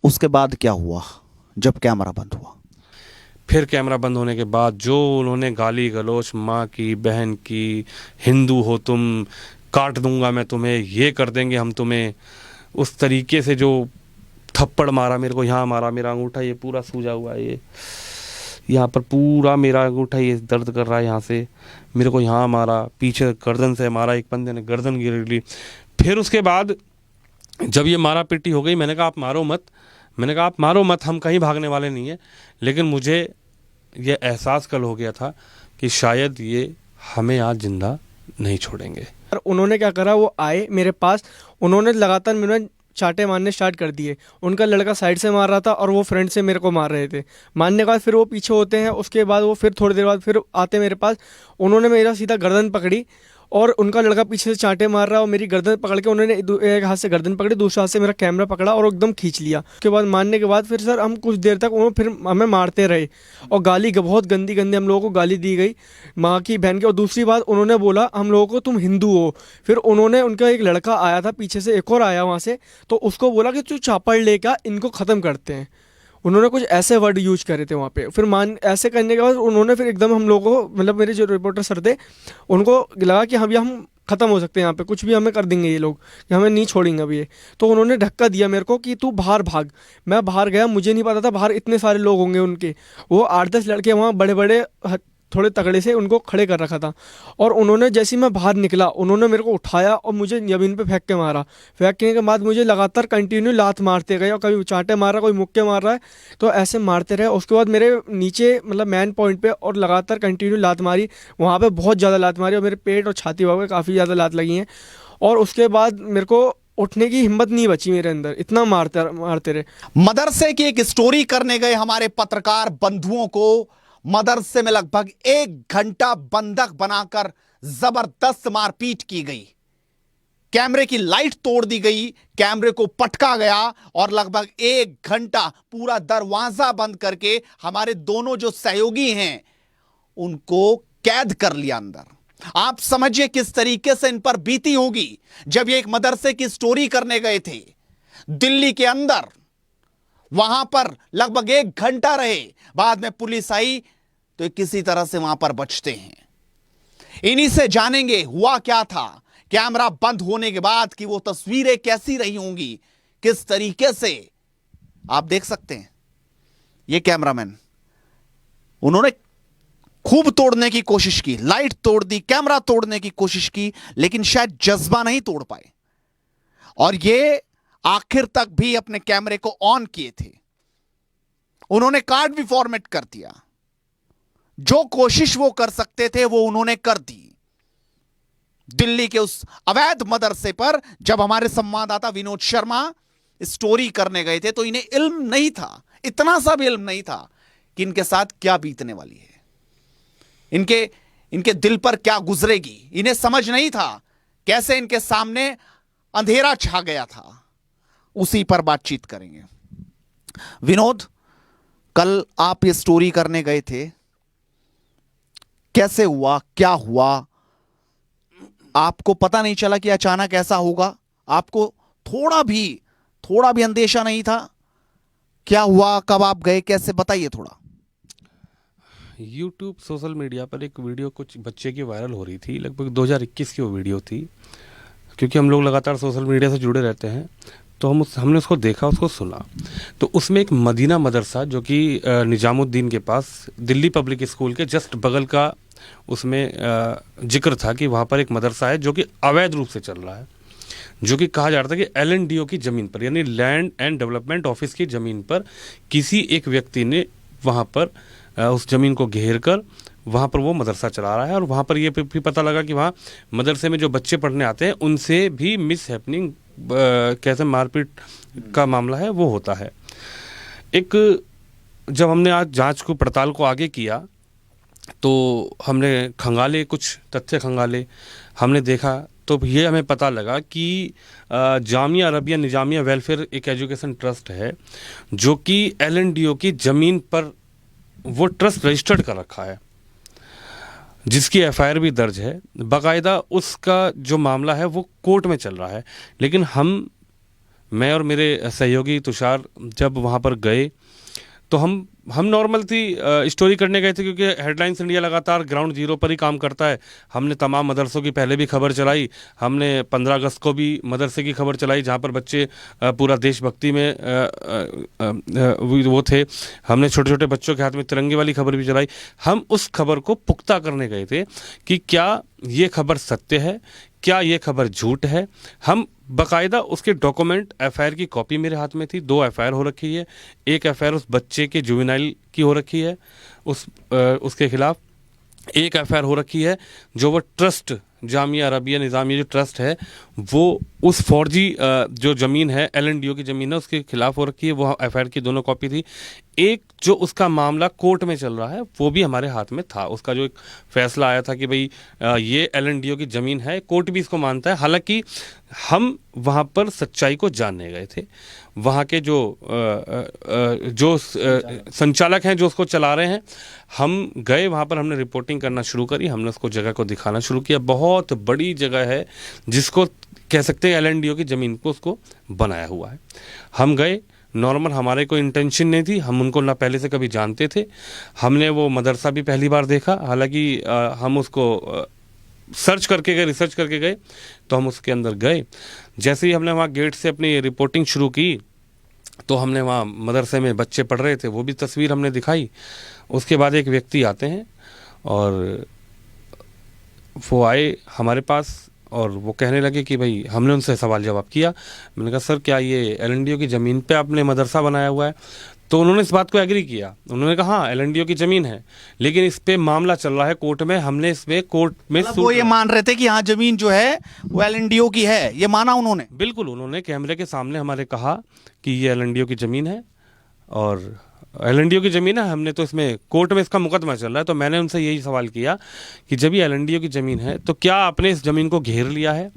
उसके बाद क्या हुआ जब कैमरा बंद हुआ? फिर कैमरा बंद होने के बाद जो उन्होंने गाली गलौज माँ की, बहन की, हिंदू हो तुम, काट दूंगा मैं तुम्हें, ये कर देंगे हम तुम्हें, उस तरीके से जो थप्पड़ मारा मेरे को, यहाँ मारा, मेरा अंगूठा ये पूरा सूजा हुआ है, ये यहाँ पर पूरा मेरा अंगूठा ये दर्द कर रहा है, यहाँ से मेरे को यहाँ मारा, पीछे गर्दन से मारा, एक बंदे ने गर्दन गिर ली। फिर उसके बाद जब ये मारा पीटी हो गई, मैंने कहा आप मारो मत, मैंने कहा आप मारो मत, हम कहीं भागने वाले नहीं हैं। लेकिन मुझे ये एहसास कल हो गया था कि शायद ये हमें आज जिंदा नहीं छोड़ेंगे। और उन्होंने क्या करा, वो आए मेरे पास, उन्होंने लगातार मेरे में चाटे मारने स्टार्ट कर दिए। उनका लड़का साइड से मार रहा था और वो फ्रंट से मेरे को मार रहे थे। मारने के बाद फिर वो पीछे होते हैं, उसके बाद वो फिर थोड़ी देर बाद फिर आते मेरे पास। उन्होंने मेरा सीधा गर्दन पकड़ी और उनका लड़का पीछे से चांटे मार रहा और मेरी गर्दन पकड़ के उन्होंने एक हाथ से गर्दन पकड़ी, दूसरे हाथ से मेरा कैमरा पकड़ा और एकदम खींच लिया। उसके बाद मारने के बाद फिर सर हम कुछ देर तक उन्होंने फिर हमें मारते रहे और गाली बहुत गंदी गंदी हम लोगों को गाली दी गई, माँ की, बहन की। और दूसरी बात उन्होंने बोला हम लोगों को तुम हिंदू हो। फिर उन्होंने, उनका एक लड़का आया था पीछे से, एक और आया वहाँ से, तो उसको बोला कि तू चापड़ लेकर इनको ख़त्म करते हैं। उन्होंने कुछ ऐसे वर्ड यूज करे थे वहाँ पे। फिर ऐसे करने के बाद उन्होंने फिर एकदम हम लोगों को, मतलब मेरे जो रिपोर्टर सर थे, उनको लगा कि हम हम ख़त्म हो सकते हैं यहाँ पे, कुछ भी हमें कर देंगे ये लोग, कि हमें नहीं छोड़ेंगे अब ये। तो उन्होंने धक्का दिया मेरे को कि तू बाहर भाग। मैं बाहर गया, मुझे नहीं पता था बाहर इतने सारे लोग होंगे उनके। वो 8-10 लड़के वहाँ बड़े बड़े थोड़े तगड़े से उनको खड़े कर रखा था। और उन्होंने जैसे ही मैं बाहर निकला, उन्होंने मेरे को उठाया और मुझे ज़मीन पे फेंक के मारा। फेंकने के बाद मुझे लगातार कंटिन्यू लात मारते गए और कभी चांटे मार रहा, कोई मुक्के मार रहा है, तो ऐसे मारते रहे। उसके बाद मेरे नीचे, मतलब मैन पॉइंट पे, और लगातार कंटिन्यू लात मारी। वहाँ पे बहुत ज़्यादा लात मारी और मेरे पेट और छाती वहाँ पे काफ़ी ज़्यादा लात लगी हैं। और उसके बाद मेरे को उठने की हिम्मत नहीं बची मेरे अंदर, इतना मारते रहे। मदरसे की एक स्टोरी करने गए हमारे पत्रकार बंधुओं को मदरसे में लगभग 1 घंटा बंधक बनाकर जबरदस्त मारपीट की गई। कैमरे की लाइट तोड़ दी गई, कैमरे को पटका गया और लगभग 1 घंटा पूरा दरवाजा बंद करके हमारे दोनों जो सहयोगी हैं उनको कैद कर लिया अंदर। आप समझिए किस तरीके से इन पर बीती होगी जब ये एक मदरसे की स्टोरी करने गए थे दिल्ली के अंदर। वहां पर लगभग 1 घंटा रहे, बाद में पुलिस आई तो किसी तरह से वहां पर बचते हैं। इन्हीं से जानेंगे हुआ क्या था कैमरा बंद होने के बाद, कि वो तस्वीरें कैसी रही होंगी, किस तरीके से। आप देख सकते हैं ये कैमरामैन, उन्होंने खूब तोड़ने की कोशिश की, लाइट तोड़ दी, कैमरा तोड़ने की कोशिश की, लेकिन शायद जज्बा नहीं तोड़ पाए और ये आखिर तक भी अपने कैमरे को ऑन किए थे। उन्होंने कार्ड भी फॉर्मेट कर दिया, जो कोशिश वो कर सकते थे वो उन्होंने कर दी। दिल्ली के उस अवैध मदरसे पर जब हमारे संवाददाता विनोद शर्मा स्टोरी करने गए थे तो इन्हें इल्म नहीं था, इतना सा भी इल्म नहीं था कि इनके साथ क्या बीतने वाली है, इनके दिल पर क्या गुजरेगी। इन्हें समझ नहीं था कैसे इनके सामने अंधेरा छा गया था। उसी पर बातचीत करेंगे। विनोद, कल आप ये स्टोरी करने गए थे, कैसे हुआ, क्या हुआ? आपको पता नहीं चला कि अचानक ऐसा होगा? आपको थोड़ा भी अंदेशा नहीं था? क्या हुआ, कब आप गए, कैसे, बताइए थोड़ा। YouTube सोशल मीडिया पर एक वीडियो कुछ बच्चे की वायरल हो रही थी, लगभग 2021 की वो वीडियो थी। क्योंकि हम लोग लगातार सोशल मीडिया से जुड़े रहते हैं तो हमने उसको देखा, उसको सुना। तो उसमें एक मदीना मदरसा जो कि निजामुद्दीन के पास दिल्ली पब्लिक स्कूल के जस्ट बगल का, उसमें जिक्र था कि वहाँ पर एक मदरसा है जो कि अवैध रूप से चल रहा है, जो कि कहा जा रहा था कि LNDO की ज़मीन पर, यानी लैंड एंड डेवलपमेंट ऑफिस की ज़मीन पर किसी एक व्यक्ति ने वहाँ पर उस ज़मीन को घेर कर वहाँ पर वो मदरसा चला रहा है। और वहाँ पर ये भी पता लगा कि वहाँ मदरसे में जो बच्चे पढ़ने आते हैं उनसे भी मिस हैपनिंग, कैसे मारपीट का मामला है वो होता है। जब हमने आज जांच को, पड़ताल को आगे किया तो हमने खंगाले, कुछ तथ्य खंगाले, हमने देखा तो ये हमें पता लगा कि जामिया अरबिया निजामिया वेलफेयर एक एजुकेशन ट्रस्ट है जो कि LNDO की ज़मीन पर वो ट्रस्ट रजिस्टर्ड कर रखा है, जिसकी FIR भी दर्ज है बाकायदा। उसका जो मामला है वो कोर्ट में चल रहा है। लेकिन हम मैं और मेरे सहयोगी तुषार जब वहाँ पर गए तो हम नॉर्मल थी स्टोरी करने गए थे, क्योंकि हेडलाइंस इंडिया लगातार ग्राउंड जीरो पर ही काम करता है। हमने तमाम मदरसों की पहले भी खबर चलाई, हमने 15 अगस्त को भी मदरसे की खबर चलाई जहाँ पर बच्चे पूरा देशभक्ति में वो थे। हमने छोटे छोटे बच्चों के हाथ में तिरंगे वाली खबर भी चलाई। हम उस खबर को पुख्ता करने गए थे कि क्या ये खबर सत्य है, क्या ये खबर झूठ है। हम बाकायदा उसके डॉक्यूमेंट, एफआईआर की कॉपी मेरे हाथ में थी। 2 एफआईआर हो रखी है, एक एफआईआर उस बच्चे के जुवेनाइल की हो रखी है, उसके खिलाफ एक एफआईआर हो रखी है जो वो ट्रस्ट जामिया अरबिया निज़ामिया जो ट्रस्ट है वो उस फौजी जो ज़मीन है LNDO की ज़मीन है उसके खिलाफ हो रखी है। वो एफआईआर की दोनों कॉपी थी। एक जो उसका मामला कोर्ट में चल रहा है वो भी हमारे हाथ में था। उसका जो एक फैसला आया था कि भाई ये LNDO की ज़मीन है, कोर्ट भी इसको मानता है। हालांकि हम वहाँ पर सच्चाई को जानने गए थे। वहाँ के जो संचालक हैं जो उसको चला रहे हैं, हम गए वहाँ पर, हमने रिपोर्टिंग करना शुरू करी, हमने उसको जगह को दिखाना शुरू किया। बहुत बड़ी जगह है जिसको कह सकते हैं LNDO की ज़मीन को उसको बनाया हुआ है। हम गए, नॉर्मल हमारे कोई इंटेंशन नहीं थी, हम उनको ना पहले से कभी जानते थे। हमने वो मदरसा भी पहली बार देखा, हालांकि हम उसको सर्च करके गए, रिसर्च करके गए, तो हम उसके अंदर गए। जैसे ही हमने वहाँ गेट से अपनी रिपोर्टिंग शुरू की तो हमने वहाँ मदरसे में बच्चे पढ़ रहे थे, वो भी तस्वीर हमने दिखाई। उसके बाद एक व्यक्ति आते हैं और वो आए हमारे पास और वो कहने लगे कि भाई, हमने उनसे सवाल जवाब किया। मैंने कहा सर क्या ये LNDO की ज़मीन पे आपने मदरसा बनाया हुआ है? तो उन्होंने इस बात को एग्री किया। उन्होंने कहा हाँ LNDO की ज़मीन है, लेकिन इस पे मामला चल रहा है कोर्ट में, हमने इसमें कोर्ट में मतलब वो ये मान रहे थे कि हाँ जमीन जो है वो LNDO की है, ये माना उन्होंने? बिल्कुल, उन्होंने कैमरे के सामने हमारे कहा कि ये LNDO की ज़मीन है और LNDO की ज़मीन है, हमने तो इसमें कोर्ट में इसका मुकदमा चल रहा है। तो मैंने उनसे यही सवाल किया कि जब ये LNDO की ज़मीन है तो क्या आपने इस ज़मीन को घेर लिया है?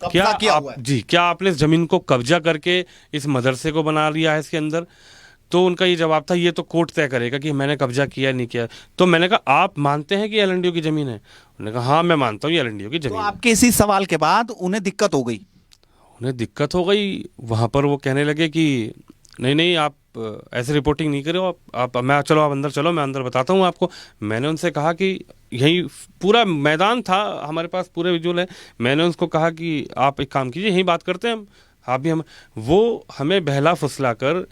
क्या किया आप हुआ है? जी, क्या आपने इस ज़मीन को कब्जा करके इस मदरसे को बना लिया है इसके अंदर? तो उनका ये जवाब था ये तो कोर्ट तय करेगा कि मैंने कब्जा किया नहीं किया। तो मैंने कहा आप मानते हैं कि LNDO की ज़मीन है? उन्होंने कहा हाँ मैं मानता हूँ ये LNDO की तो ज़मीन है। आपके इसी सवाल के बाद उन्हें दिक्कत हो गई? उन्हें दिक्कत हो गई। वहाँ पर वो कहने लगे कि नहीं आप ऐसे रिपोर्टिंग नहीं करो, आप मैं चलो आप अंदर चलो, मैं अंदर बताता हूँ आपको। मैंने उनसे कहा कि यही पूरा मैदान था हमारे पास, पूरे विजुअल है। मैंने उसको कहा कि आप एक काम कीजिए, यहीं बात करते हैं हम, आप भी हम। वो हमें बहला फुसला कर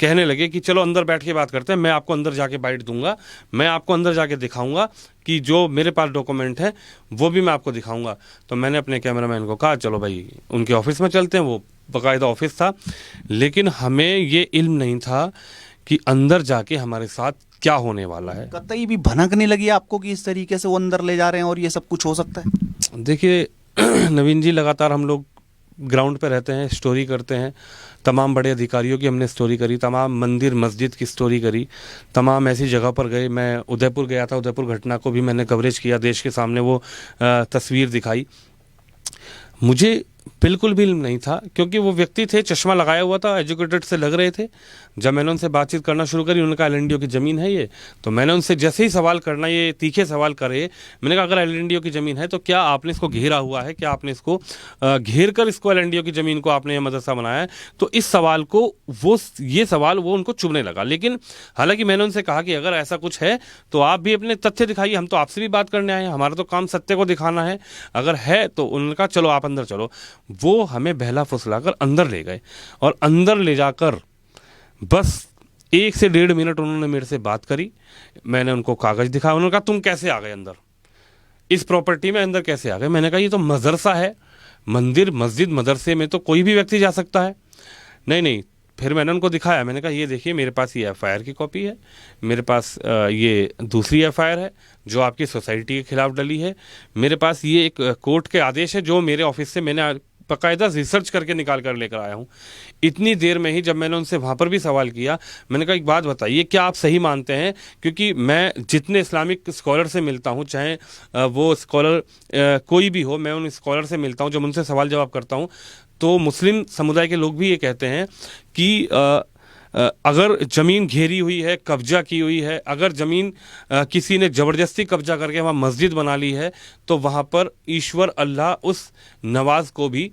कहने लगे कि चलो अंदर बैठ के बात करते हैं, मैं आपको अंदर जाके बाइट दूंगा, मैं आपको अंदर जाके दिखाऊंगा कि जो मेरे पास डॉक्यूमेंट है वो भी मैं आपको दिखाऊंगा। तो मैंने अपने कैमरामैन को कहा चलो भाई उनके ऑफिस में चलते हैं। वो बाकायदा ऑफिस था, लेकिन हमें ये इल्म नहीं था कि अंदर जाके हमारे साथ क्या होने वाला है। कतई भी भनक नहीं लगी आपको कि इस तरीके से वो अंदर ले जा रहे हैं और ये सब कुछ हो सकता है? देखिए नवीन जी, लगातार हम लोग ग्राउंड पे रहते हैं, स्टोरी करते हैं। तमाम बड़े अधिकारियों की हमने स्टोरी करी, तमाम मंदिर मस्जिद की स्टोरी करी, तमाम ऐसी जगह पर गए। मैं उदयपुर गया था, उदयपुर घटना को भी मैंने कवरेज किया, देश के सामने वो तस्वीर दिखाई। मुझे बिल्कुल भी इल्म नहीं था, क्योंकि वो व्यक्ति थे, चश्मा लगाया हुआ था, एजुकेटेड से लग रहे थे। जब मैंने उनसे बातचीत करना शुरू करी, उन्होंने कहा LNDO की ज़मीन है ये। तो मैंने उनसे जैसे ही सवाल करना, ये तीखे सवाल करे, मैंने कहा अगर LNDO की ज़मीन है तो क्या आपने इसको घेरा हुआ है, क्या आपने इसको घेर कर इसको LNDO की ज़मीन को आपने ये मदरसा बनाया है? तो इस सवाल को ये सवाल उनको चुभने लगा। लेकिन हालांकि मैंने उनसे कहा कि अगर ऐसा कुछ है तो आप भी अपने तथ्य दिखाइए, हम तो आपसे भी बात करने आए हैं, हमारा तो काम सत्य को दिखाना है। अगर है तो उन्होंने कहा चलो आप अंदर चलो। वो हमें बहला फुसलाकर अंदर ले गए और अंदर ले जाकर बस 1 से 1.5 मिनट उन्होंने मेरे से बात करी। मैंने उनको कागज दिखाया। उन्होंने कहा तुम कैसे आ गए अंदर, इस प्रॉपर्टी में अंदर कैसे आ गए? मैंने कहा ये तो मदरसा है, मंदिर मस्जिद मदरसे में तो कोई भी व्यक्ति जा सकता है। नहीं। फिर मैंने उनको दिखाया, मैंने कहा ये देखिए मेरे पास ये FIR की कॉपी है, मेरे पास ये दूसरी FIR है जो आपकी सोसाइटी के खिलाफ डली है, मेरे पास ये एक कोर्ट के आदेश है जो मेरे ऑफिस से मैंने बाकायदा रिसर्च करके निकाल कर लेकर आया हूँ। इतनी देर में ही जब मैंने उनसे वहाँ पर भी सवाल किया, मैंने कहा एक बात बताइए, क्या आप सही मानते हैं? क्योंकि मैं जितने इस्लामिक स्कॉलर से मिलता हूँ, चाहे वो स्कॉलर कोई भी हो, मैं उन स्कॉलर से मिलता हूँ, जब उनसे सवाल जवाब करता हूँ तो मुस्लिम समुदाय के लोग भी ये कहते हैं कि अगर ज़मीन घेरी हुई है, कब्जा की हुई है, अगर ज़मीन किसी ने ज़बरदस्ती कब्जा करके वहाँ मस्जिद बना ली है, तो वहाँ पर ईश्वर अल्लाह उस नवाज को भी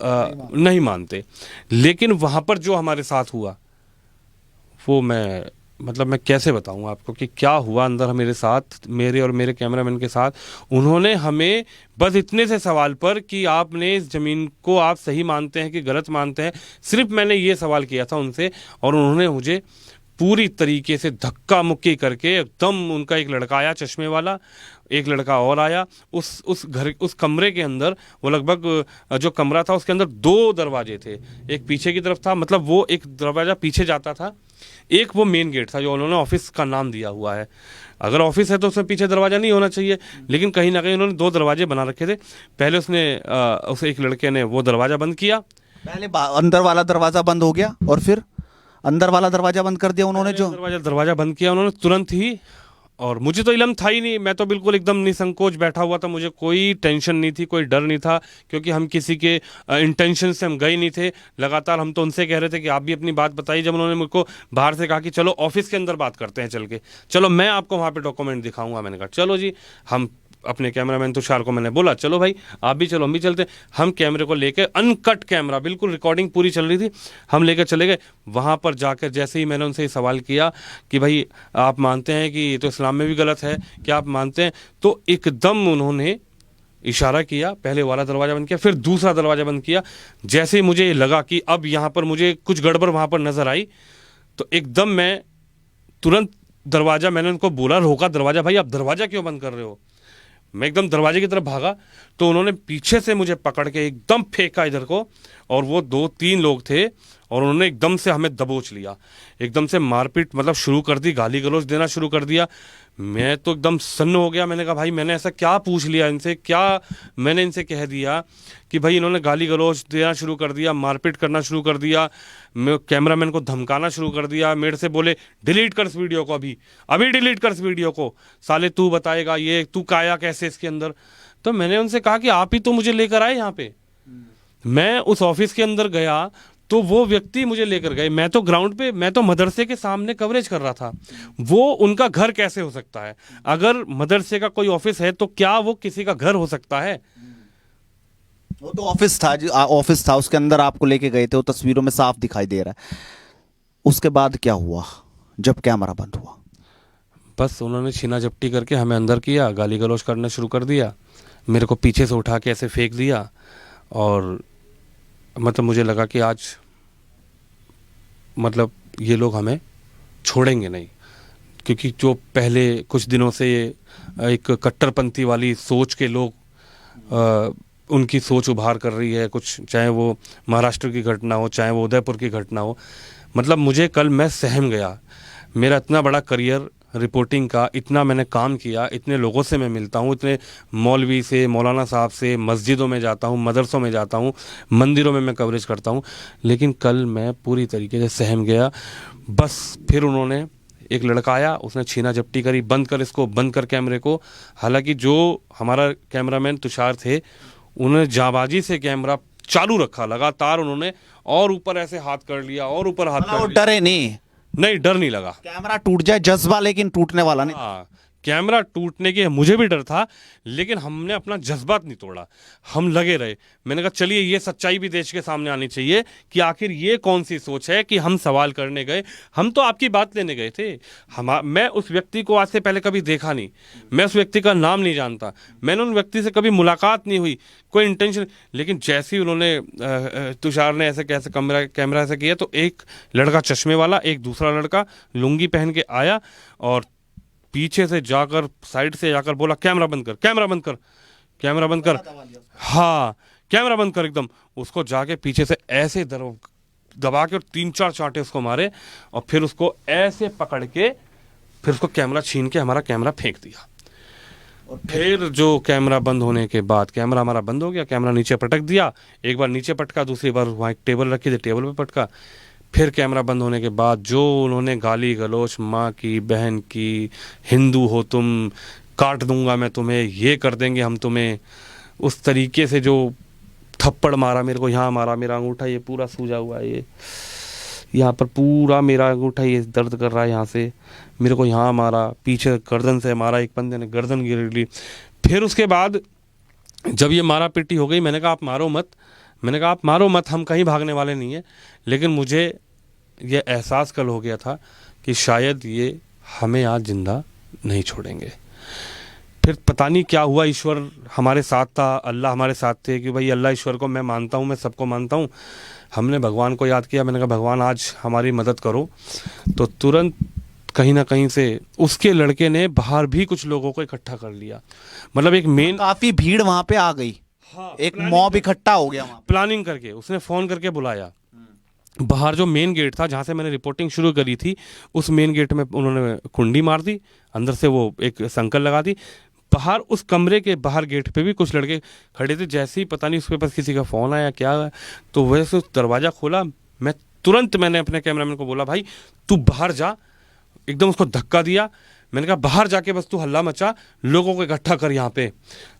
नहीं मानते। लेकिन वहाँ पर जो हमारे साथ हुआ वो मैं कैसे बताऊँ आपको कि क्या हुआ अंदर मेरे साथ, मेरे और मेरे कैमरामैन के साथ। उन्होंने हमें बस इतने से सवाल पर कि आपने इस ज़मीन को आप सही मानते हैं कि गलत मानते हैं, सिर्फ मैंने ये सवाल किया था उनसे, और उन्होंने मुझे पूरी तरीके से धक्का मुक्की करके एकदम, उनका एक लड़का आया चश्मे वाला, एक लड़का और आया उस कमरे के अंदर। वो लगभग जो कमरा था उसके अंदर 2 दरवाजे थे, एक पीछे की तरफ था, मतलब वो एक दरवाज़ा पीछे जाता था, एक वो मेन गेट था जो उन्होंने ऑफिस का नाम दिया हुआ है। अगर ऑफिस है तो उसमें पीछे दरवाज़ा नहीं होना चाहिए, लेकिन कहीं ना कहीं उन्होंने 2 दरवाजे बना रखे थे। पहले उस एक लड़के ने वो दरवाज़ा बंद किया, पहले अंदर वाला दरवाजा बंद हो गया और फिर अंदर वाला दरवाजा बंद कर दिया उन्होंने। जो दरवाजा बंद किया उन्होंने तुरंत ही, और मुझे तो इल्म था ही नहीं, मैं तो बिल्कुल एकदम निसंकोच बैठा हुआ था, मुझे कोई टेंशन नहीं थी, कोई डर नहीं था, क्योंकि हम किसी के इंटेंशन से हम गए नहीं थे। लगातार हम तो उनसे कह रहे थे कि आप भी अपनी बात बताइए। जब उन्होंने मुझको बाहर से कहा कि चलो ऑफिस के अंदर बात करते हैं चल के, चलो मैं आपको वहाँ पे डॉक्यूमेंट दिखाऊंगा, मैंने कहा चलो जी। हम अपने कैमरामैन तुषार को मैंने बोला चलो भाई आप भी चलो, हम भी चलते। हम कैमरे को लेकर, अनकट कैमरा, बिल्कुल रिकॉर्डिंग पूरी चल रही थी, हम लेकर चले गए। वहाँ पर जाकर जैसे ही मैंने उनसे सवाल किया कि भाई आप मानते हैं कि ये तो इस्लाम में भी गलत है, क्या आप मानते हैं? तो एकदम उन्होंने इशारा किया, पहले वाला दरवाज़ा बंद किया, फिर दूसरा दरवाज़ा बंद किया। जैसे ही मुझे लगा कि अब यहाँ पर मुझे कुछ गड़बड़ वहाँ पर नज़र आई, तो एकदम मैं तुरंत दरवाज़ा, मैंने उनको बोला, रोका दरवाज़ा, भाई आप दरवाज़ा क्यों बंद कर रहे हो? मैं एकदम दरवाजे की तरफ भागा तो उन्होंने पीछे से मुझे पकड़ के एकदम फेंका इधर को, और वो 2-3 लोग थे और उन्होंने एकदम से हमें दबोच लिया, एकदम से मारपीट मतलब शुरू कर दी, गाली गलौज देना शुरू कर दिया। मैं तो एकदम सन्न हो गया। मैंने कहा भाई मैंने ऐसा क्या पूछ लिया इनसे, क्या मैंने इनसे कह दिया कि भाई इन्होंने गाली गलौज देना शुरू कर दिया, मारपीट करना शुरू कर दिया, कैमरामैन को धमकाना शुरू कर दिया। मेरे से बोले डिलीट कर इस वीडियो को, अभी डिलीट कर इस वीडियो को, साले तू बताएगा, ये तू काया कैसे इसके अंदर। तो मैंने उनसे कहा कि आप ही तो मुझे लेकर आए यहाँ पे, मैं उस ऑफिस के अंदर गया तो वो व्यक्ति मुझे लेकर गए, मैं तो ग्राउंड पे, मैं तो मदरसे के सामने कवरेज कर रहा था, वो उनका घर कैसे हो सकता है? अगर मदरसे का कोई ऑफिस है तो क्या वो किसी का घर हो सकता है? वो तो ऑफिस था, उसके अंदर आपको लेके गए थे, वो तस्वीरों में साफ दिखाई दे रहा है। उसके बाद क्या हुआ जब कैमरा बंद हुआ? बस उन्होंने छीना झपटी करके हमें अंदर किया, गाली गलौज करना शुरू कर दिया, मेरे को पीछे से उठा के ऐसे फेंक दिया, और मतलब मुझे लगा कि आज मतलब ये लोग हमें छोड़ेंगे नहीं, क्योंकि जो पहले कुछ दिनों से एक कट्टरपंथी वाली सोच के लोग उनकी सोच उभार कर रही है, कुछ चाहे वो महाराष्ट्र की घटना हो, चाहे वो उदयपुर की घटना हो, मतलब मुझे कल मैं सहम गया। मेरा इतना बड़ा करियर रिपोर्टिंग का, इतना मैंने काम किया, इतने लोगों से मैं मिलता हूँ, इतने मौलवी से, मौलाना साहब से, मस्जिदों में जाता हूँ, मदरसों में जाता हूँ, मंदिरों में मैं कवरेज करता हूँ, लेकिन कल मैं पूरी तरीके से सहम गया। बस फिर उन्होंने, एक लड़का आया, उसने छीना झपटी करी, बंद कर इसको, बंद कर कैमरे को। हालांकि जो हमारा कैमरामैन तुषार थे उन्होंने जाबाजी से कैमरा चालू रखा लगातार, उन्होंने और ऊपर ऐसे हाथ कर लिया और ऊपर हाथ कर लिया। डरे नहीं? नहीं, डर नहीं लगा। कैमरा टूट जाए जज्बा, लेकिन टूटने वाला नहीं। हाँ, कैमरा टूटने के मुझे भी डर था, लेकिन हमने अपना जज्बात नहीं तोड़ा, हम लगे रहे। मैंने कहा चलिए ये सच्चाई भी देश के सामने आनी चाहिए कि आखिर ये कौन सी सोच है कि हम सवाल करने गए, हम तो आपकी बात लेने गए थे। मैं उस व्यक्ति को आज से पहले कभी देखा नहीं, मैं उस व्यक्ति का नाम नहीं जानता, मैंने उन व्यक्ति से कभी मुलाकात नहीं हुई, कोई इंटेंशन। लेकिन जैसे ही उन्होंने, तुषार ने ऐसे कैसे कैमरा ऐसे किया, तो एक लड़का चश्मे वाला, एक दूसरा लड़का लुंगी पहन के आया और पीछे से जाकर, साइड से जाकर बोला कैमरा बंद कर, कैमरा बंद कर, कैमरा बंद कर, हाँ कैमरा बंद कर। एकदम उसको जाके पीछे से ऐसे दबा के और 3-4 चांटे उसको मारे, और फिर उसको ऐसे पकड़ के फिर उसको कैमरा छीन के हमारा कैमरा फेंक दिया। और फिर जो कैमरा बंद होने के बाद, कैमरा हमारा बंद हो गया, कैमरा नीचे पटक दिया, एक बार नीचे पटका, दूसरी बार वहाँ एक टेबल रखी थी, टेबल पे पटका। फिर कैमरा बंद होने के बाद जो उन्होंने गाली गलौज, माँ की, बहन की, हिंदू हो तुम, काट दूंगा मैं तुम्हें, ये कर देंगे हम तुम्हें, उस तरीके से जो थप्पड़ मारा मेरे को, यहाँ मारा, मेरा अंगूठा ये पूरा सूजा हुआ है, ये यहाँ पर पूरा मेरा अंगूठा ये दर्द कर रहा है, यहाँ से मेरे को यहाँ मारा, पीछे गर्दन से मारा, एक बंदे ने गर्दन गिर ली। फिर उसके बाद जब ये मारा पीटी हो गई, मैंने कहा आप मारो मत, मैंने कहा आप मारो मत, हम कहीं भागने वाले नहीं है। लेकिन मुझे ये एहसास कल हो गया था कि शायद ये हमें आज जिंदा नहीं छोड़ेंगे। फिर पता नहीं क्या हुआ, ईश्वर हमारे साथ था, अल्लाह हमारे साथ थे कि भाई अल्लाह ईश्वर को मैं मानता हूँ, मैं सबको मानता हूँ। हमने भगवान को याद किया, मैंने कहा भगवान आज हमारी मदद करो। तो तुरंत कहीं ना कहीं से उसके लड़के ने बाहर भी कुछ लोगों को इकट्ठा कर लिया। मतलब एक मेन काफी भीड़ वहां पे आ गई, हाँ, एक मॉब इकट्ठा हो गया वहां पे। प्लानिंग करके उसने फ़ोन करके बुलाया। बाहर जो मेन गेट था जहाँ से मैंने रिपोर्टिंग शुरू करी थी, उस मेन गेट में उन्होंने कुंडी मार दी, अंदर से वो एक संकल लगा दी। बाहर उस कमरे के बाहर गेट पे भी कुछ लड़के खड़े थे। जैसे ही पता नहीं उसके पास किसी का फ़ोन आया क्या, तो वैसे दरवाज़ा खोला, मैं तुरंत मैंने अपने कैमरामैन को बोला भाई तू बाहर जा, एकदम उसको धक्का दिया। मैंने कहा बाहर जाके बस तू हल्ला मचा, लोगों को इकट्ठा कर यहाँ पे।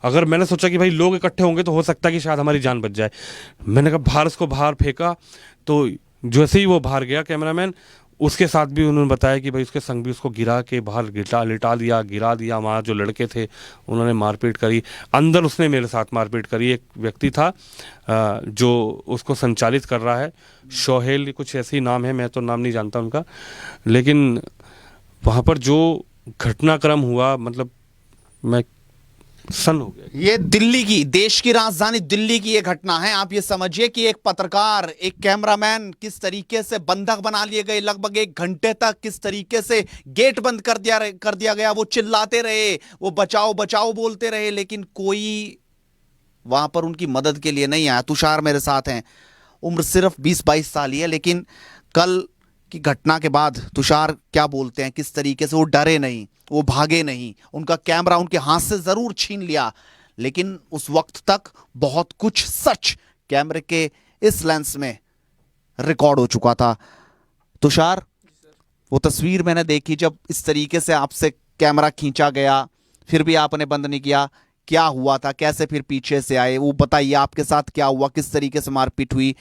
अगर मैंने सोचा कि भाई लोग इकट्ठे होंगे तो हो सकता है कि शायद हमारी जान बच जाए। मैंने कहा बाहर, उसको बाहर फेंका। तो जैसे ही वो बाहर गया कैमरामैन, उसके साथ भी उन्होंने बताया कि भाई उसके संग भी उसको गिरा के बाहर लिटा दिया, गिरा दिया। वहाँ जो लड़के थे उन्होंने मारपीट करी। अंदर उसने मेरे साथ मारपीट करी। एक व्यक्ति था जो उसको संचालित कर रहा है, शोहेल कुछ ऐसे ही नाम है, मैं तो नाम नहीं जानता उनका। लेकिन वहाँ पर जो घटनाक्रम हुआ, मतलब मैं सन हो गया। ये दिल्ली की, देश की राजधानी दिल्ली की ये घटना है। आप ये समझिए कि एक पत्रकार, एक कैमरामैन किस तरीके से बंधक बना लिए गए। लगभग 1 घंटे तक किस तरीके से गेट बंद कर दिया गया। वो चिल्लाते रहे, वो बचाओ बचाओ बोलते रहे, लेकिन कोई वहां पर उनकी मदद के लिए नहीं आया। तुषार मेरे साथ हैं, उम्र सिर्फ 20-22 साल ही है, लेकिन कल की घटना के बाद तुषार क्या बोलते हैं, किस तरीके से वो डरे नहीं, वो भागे नहीं। उनका कैमरा उनके हाथ से जरूर छीन लिया, लेकिन उस वक्त तक बहुत कुछ सच कैमरे के इस लेंस में रिकॉर्ड हो चुका था। तुषार, वो तस्वीर मैंने देखी जब इस तरीके से आपसे कैमरा खींचा गया, फिर भी आपने बंद नहीं किया। क्या हुआ था, कैसे फिर पीछे से आए, वो बताइए। आपके साथ क्या हुआ, किस तरीके से मारपीट हुई,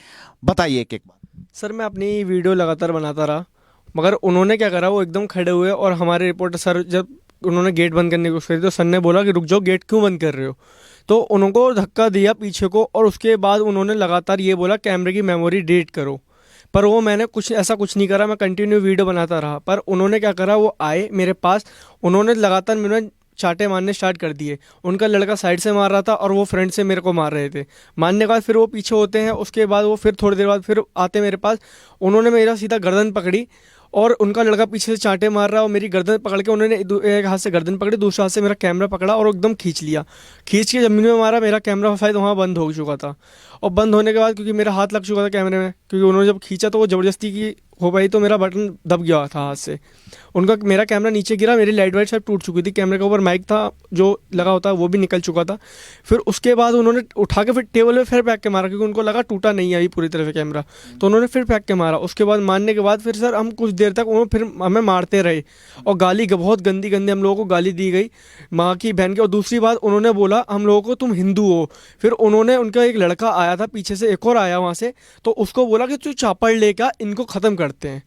बताइए एक एक बार। सर मैं अपनी वीडियो लगातार बनाता रहा, मगर उन्होंने क्या करा, वो एकदम खड़े हुए और हमारे रिपोर्टर सर जब उन्होंने गेट बंद करने की कोशिश करी तो सर ने बोला कि रुक जाओ, गेट क्यों बंद कर रहे हो। तो उनको धक्का दिया पीछे को, और उसके बाद उन्होंने लगातार ये बोला कैमरे की मेमोरी डिलीट करो। पर वो मैंने कुछ नहीं करा, मैं कंटिन्यू वीडियो बनाता रहा। पर उन्होंने क्या करा, वो आए मेरे पास, उन्होंने लगातार मेरे चाटे मारने स्टार्ट कर दिए। उनका लड़का साइड से मार रहा था और वो फ्रंट से मेरे को मार रहे थे। मारने के बाद फिर वो पीछे होते हैं, उसके बाद वो फिर थोड़ी देर बाद फिर आते मेरे पास। उन्होंने मेरा सीधा गर्दन पकड़ी और उनका लड़का पीछे से चांटे मार रहा है और मेरी गर्दन पकड़ के उन्होंने एक हाथ से गर्दन पकड़ी, दूसरे हाथ से मेरा कैमरा पकड़ा और एकदम खींच लिया। खींच के ज़मीन में मारा। मेरा कैमरा शायद वहाँ बंद हो चुका था, और बंद होने के बाद क्योंकि मेरा हाथ लग चुका था कैमरे में, क्योंकि उन्होंने जब खींचा तो वो ज़बरदस्ती की हो पाई, तो मेरा बटन दब गया था हाथ से। उनका मेरा कैमरा नीचे गिरा, मेरी लाइट वाइट सब टूट चुकी थी, कैमरे के ऊपर माइक था जो लगा होता है वो भी निकल चुका था। फिर उसके बाद उन्होंने उठा के फिर टेबल में फिर फेंक के मारा, क्योंकि उनको लगा टूटा नहीं है अभी पूरी तरह से कैमरा, तो उन्होंने फिर फेंक के मारा। उसके बाद मारने के बाद फिर सर हम कुछ देर तक उन्होंने फिर हमें मारते रहे और गाली बहुत गंदी गंदी हम लोगों को गाली दी गई, माँ की बहन की। और दूसरी बात उन्होंने बोला हम लोगों को तुम हिंदू हो। फिर उन्होंने, उनका एक लड़का आया था पीछे से, एक और आया वहाँ से, तो उसको बोला कि तू चापड़ लेकर इनको ख़त्म करते हैं।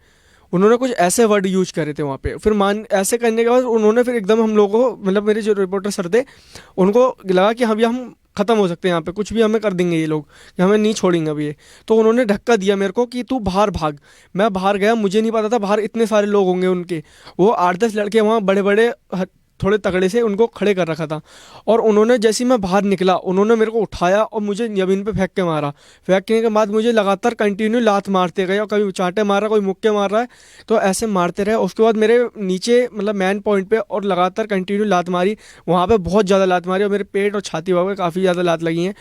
उन्होंने कुछ ऐसे वर्ड यूज करे थे वहाँ पे। फिर ऐसे करने के बाद उन्होंने फिर एकदम हम लोगों को, मतलब मेरे जो रिपोर्टर सर थे, उनको लगा कि अभी हम ख़त्म हो सकते हैं यहाँ पे, कुछ भी हमें कर देंगे ये लोग, कि हमें नहीं छोड़ेंगे अभी ये। तो उन्होंने धक्का दिया मेरे को कि तू बाहर भाग। मैं बाहर गया, मुझे नहीं पता था बाहर इतने सारे लोग होंगे उनके। वो 8-10 लड़के वहाँ बड़े बड़े थोड़े तगड़े से उनको खड़े कर रखा था। और उन्होंने जैसे ही मैं बाहर निकला, उन्होंने मेरे को उठाया और मुझे ज़मीन पे फेंक के मारा। फेंकने के बाद मुझे लगातार कंटिन्यू लात मारते गए, और कभी चांटे मार रहा, कोई मुक्के मार रहा है, तो ऐसे मारते रहे। उसके बाद मेरे नीचे मतलब मैन पॉइंट पे और लगातार कंटिन्यू लात मारी, वहाँ पे बहुत ज़्यादा लात मारी, और मेरे पेट और छाती वहाँ पे काफ़ी ज़्यादा लात लगी हैं।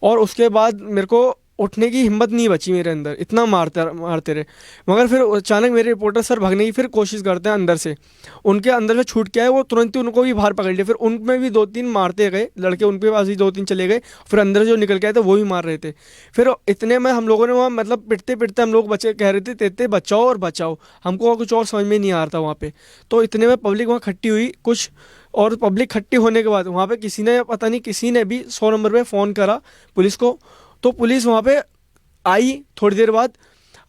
और उसके बाद मेरे को उठने की हिम्मत नहीं बची मेरे अंदर, इतना मारते रहे। मगर फिर अचानक मेरे रिपोर्टर सर भागने की फिर कोशिश करते हैं अंदर से, उनके अंदर से छूट के आए, वो तुरंत ही उनको भी बाहर पकड़ लिया। फिर उनमें भी 2-3 मारते गए लड़के, उनके पास भी 2-3 चले गए। फिर अंदर जो निकल के आए थे वो भी मार रहे थे। फिर इतने में हम लोगों ने वहाँ मतलब पिटते पिटते हम लोग बच्चे कह रहे थे बचाओ और बचाओ, हमको कुछ और समझ में नहीं आ रहा था वहाँ पे। तो इतने में पब्लिक वहाँ खट्टी हुई कुछ, और पब्लिक खट्टी होने के बाद वहाँ पे किसी ने, पता नहीं किसी ने भी 100 नंबर पे फ़ोन करा पुलिस को। तो पुलिस वहाँ पे आई थोड़ी देर बाद,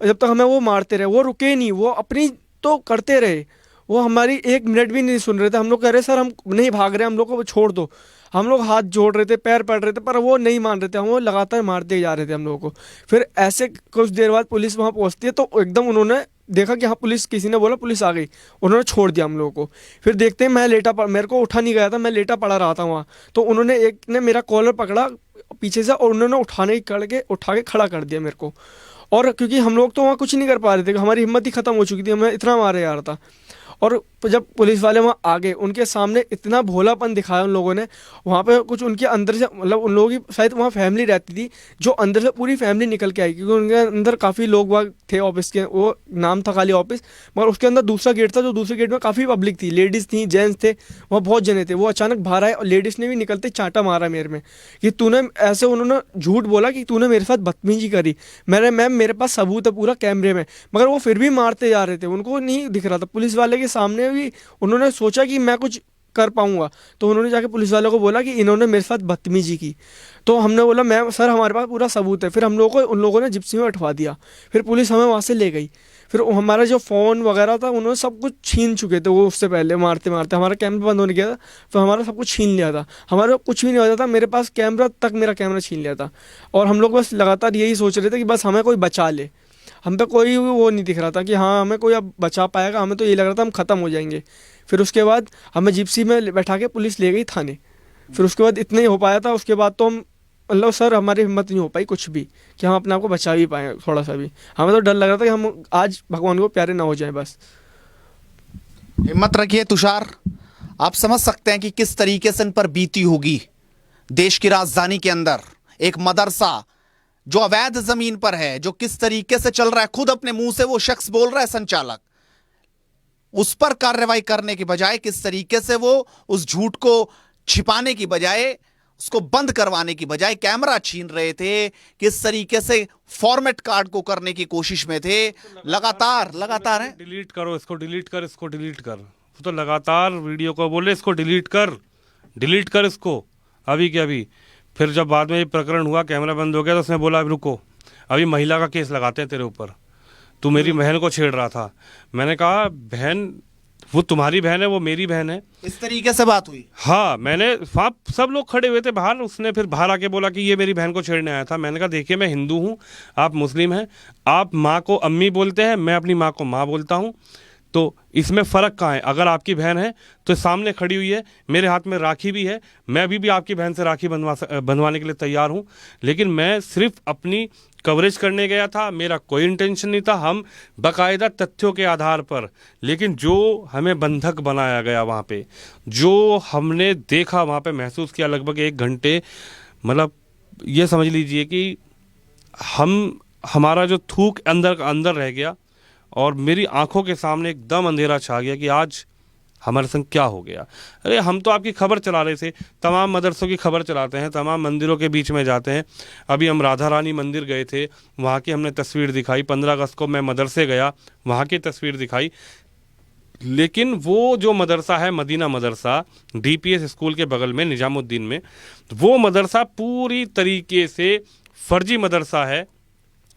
जब तक हमें वो मारते रहे, वो रुके नहीं, वो अपनी तो करते रहे, वो हमारी 1 मिनट भी नहीं सुन रहे थे। हम लोग कह रहे सर हम नहीं भाग रहे, हम लोग को छोड़ दो। हम लोग हाथ जोड़ रहे थे, पैर पड़ रहे थे, पर वो नहीं मान रहे थे, हम वो लगातार मारते जा रहे थे हम लोगों को। फिर ऐसे कुछ देर बाद पुलिस वहाँ पहुँचती है, तो एकदम उन्होंने देखा कि हाँ पुलिस, किसी ने बोला पुलिस आ गई, उन्होंने छोड़ दिया हम लोगों को। फिर देखते हैं मैं मेरे को उठा नहीं गया था, मैं लेटा पड़ा रहा था वहाँ। तो उन्होंने, एक ने मेरा कॉलर पकड़ा पीछे से और उन्होंने उठा के खड़ा कर दिया मेरे को। और क्योंकि हम लोग तो वहाँ कुछ नहीं कर पा रहे थे, हमारी हिम्मत ही खत्म हो चुकी थी, हमें इतना मारे जा रहा था। और जब पुलिस वाले वहाँ आ गए, उनके सामने इतना भोलापन दिखाया उन लोगों ने। वहाँ पे कुछ उनके अंदर से, मतलब उन लोगों की शायद वहाँ फैमिली रहती थी, जो अंदर से पूरी फैमिली निकल के आई, क्योंकि उनके अंदर काफ़ी लोग वहाँ थे ऑफिस के, वो नाम था खाली ऑफिस, मगर उसके अंदर दूसरा गेट था, जो दूसरे गेट में काफ़ी पब्लिक थी, लेडीज़ थी, जेंट्स थे, वहाँ बहुत जने थे। वो अचानक बाहर आए और लेडीज़ ने भी निकलते चांटा मारा मेरे में कि तूने ऐसे, उन्होंने झूठ बोला कि तूने मेरे साथ बदतमीजी करी। मैंने, मैम मेरे पास सबूत है पूरा कैमरे में, मगर वो फिर भी मारते जा रहे थे, उनको नहीं दिख रहा था। पुलिस वाले के सामने भी उन्होंने सोचा कि मैं कुछ कर पाऊंगा, तो उन्होंने जाके पुलिस वालों को बोला कि इन्होंने मेरे साथ बदतमीजी की। तो हमने बोला मैम सर हमारे पास पूरा सबूत है। फिर हम लोगों को उन लोगों ने जिप्सी में उठवा दिया। फिर पुलिस हमें वहाँ से ले गई। फिर हमारा जो फ़ोन वगैरह था उन्होंने सब कुछ छीन चुके थे वो, उससे पहले मारते मारते हमारा कैमरा बंद होने गया था, तो हमारा सब कुछ छीन लिया था। हमारा कुछ भी नहीं होता था, मेरे पास कैमरा तक, मेरा कैमरा छीन लिया था। और हम लोग बस लगातार यही सोच रहे थे कि बस हमें कोई बचा ले। हम पे कोई वो नहीं दिख रहा था कि हाँ हमें कोई अब बचा पाएगा, हमें तो ये लग रहा था हम ख़त्म हो जाएंगे। फिर उसके बाद हमें जिप्सी में बैठा के पुलिस ले गई थाने। फिर उसके बाद इतना ही हो पाया था। उसके बाद तो हम, मतलब सर हमारी हिम्मत नहीं हो पाई कुछ भी कि हम अपने आप को बचा भी पाएँ थोड़ा सा भी। हमें तो डर लग रहा था कि हम आज भगवान को प्यारे ना हो जाएं बस। हिम्मत रखिए तुषार, आप समझ सकते हैं कि किस तरीके से इन पर बीती होगी। देश की राजधानी के अंदर एक मदरसा जो अवैध जमीन पर है, जो किस तरीके से चल रहा है, खुद अपने मुंह से वो शख्स बोल रहा है संचालक, उस पर कार्रवाई करने की बजाय किस तरीके से वो उस झूठ को छिपाने की बजाय, उसको बंद करवाने की बजाय कैमरा छीन रहे थे, किस तरीके से फॉर्मेट कार्ड को करने की कोशिश में थे। लगातार है, डिलीट करो इसको, डिलीट कर इसको, डिलीट कर। तो लगातार वीडियो को बोले इसको डिलीट कर इसको, अभी के अभी। फिर जब बाद में ये प्रकरण हुआ, कैमरा बंद हो गया, तो उसने बोला अभी रुको, अभी महिला का केस लगाते हैं तेरे ऊपर, तू मेरी बहन को छेड़ रहा था। मैंने कहा बहन, वो तुम्हारी बहन है, वो मेरी बहन है। इस तरीके से बात हुई। हाँ, मैंने वहाँ सब लोग खड़े हुए थे बाहर। उसने फिर बाहर आके बोला कि ये मेरी बहन को छेड़ने आया था। मैंने कहा देखिए मैं हिंदू हूँ, आप मुस्लिम हैं, आप माँ को अम्मी बोलते हैं, मैं अपनी माँ को माँ बोलता हूँ, तो इसमें फ़र्क कहाँ है? अगर आपकी बहन है तो सामने खड़ी हुई है, मेरे हाथ में राखी भी है, मैं अभी भी आपकी बहन से राखी बनवाने के लिए तैयार हूँ, लेकिन मैं सिर्फ अपनी कवरेज करने गया था, मेरा कोई इंटेंशन नहीं था। हम बाकायदा तथ्यों के आधार पर, लेकिन जो हमें बंधक बनाया गया वहाँ पे, जो हमने देखा वहाँ पे, महसूस किया लगभग 1 घंटे, मतलब ये समझ लीजिए कि हमारा जो थूक अंदर रह गया और मेरी आंखों के सामने एकदम अंधेरा छा गया कि आज हमारे संग क्या हो गया। अरे हम तो आपकी खबर चला रहे थे, तमाम मदरसों की खबर चलाते हैं, तमाम मंदिरों के बीच में जाते हैं। अभी हम राधा रानी मंदिर गए थे, वहाँ की हमने तस्वीर दिखाई। 15 अगस्त को मैं मदरसे गया, वहाँ की तस्वीर दिखाई। लेकिन वो जो मदरसा है, मदीना मदरसा, DPS स्कूल के बगल में निजामुद्दीन में, वो मदरसा पूरी तरीके से फर्जी मदरसा है।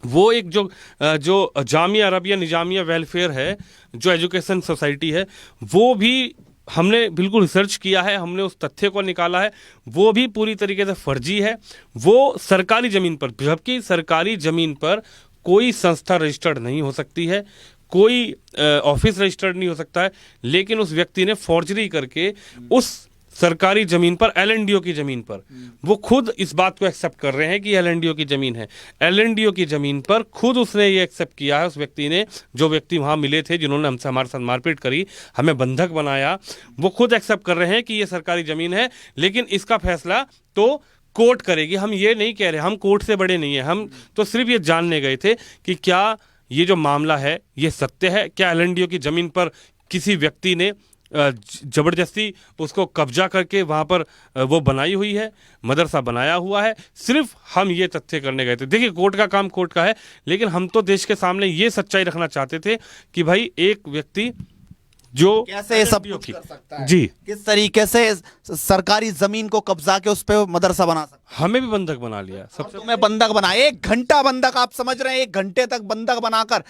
वो एक जो जामिया अरबिया निजामिया वेलफेयर है, जो एजुकेशन सोसाइटी है, वो भी हमने बिल्कुल रिसर्च किया है, हमने उस तथ्य को निकाला है, वो भी पूरी तरीके से फर्जी है। वो सरकारी ज़मीन पर, जबकि सरकारी ज़मीन पर कोई संस्था रजिस्टर्ड नहीं हो सकती है, कोई ऑफिस रजिस्टर्ड नहीं हो सकता है, लेकिन उस व्यक्ति ने फॉर्जरी करके उस सरकारी ज़मीन पर, LNDO की ज़मीन पर, वो खुद इस बात को एक्सेप्ट कर रहे हैं कि LNDO की ज़मीन है। LNDO की ज़मीन पर खुद उसने ये एक्सेप्ट किया है, उस व्यक्ति ने, जो व्यक्ति वहाँ मिले थे, जिन्होंने हमसे हमारे साथ मारपीट करी, हमें बंधक बनाया, वो खुद एक्सेप्ट कर रहे हैं कि ये सरकारी ज़मीन है। लेकिन इसका फैसला तो कोर्ट करेगी। हम ये नहीं कह रहे, हम कोर्ट से बड़े नहीं हैं, हम तो सिर्फ ये जानने गए थे कि क्या ये जो मामला है ये सत्य है, क्या LNDO की ज़मीन पर किसी व्यक्ति ने ज़बरदस्ती उसको कब्जा करके वहाँ पर वो बनाई हुई है, मदरसा बनाया हुआ है। सिर्फ हम ये तथ्य करने गए थे। देखिए कोर्ट का काम कोर्ट का है, लेकिन हम तो देश के सामने ये सच्चाई रखना चाहते थे कि भाई एक व्यक्ति जो कैसे ये सब कुछ कर सकता है, जी, किस तरीके से सरकारी जमीन को कब्जा के उस पर मदरसा बना सकता है। हमें भी बंधक बना लिया। सबसे तुम्हें बंधक बना, 1 घंटा बंधक, आप समझ रहे हैं, 1 घंटे तक बंधक बनाकर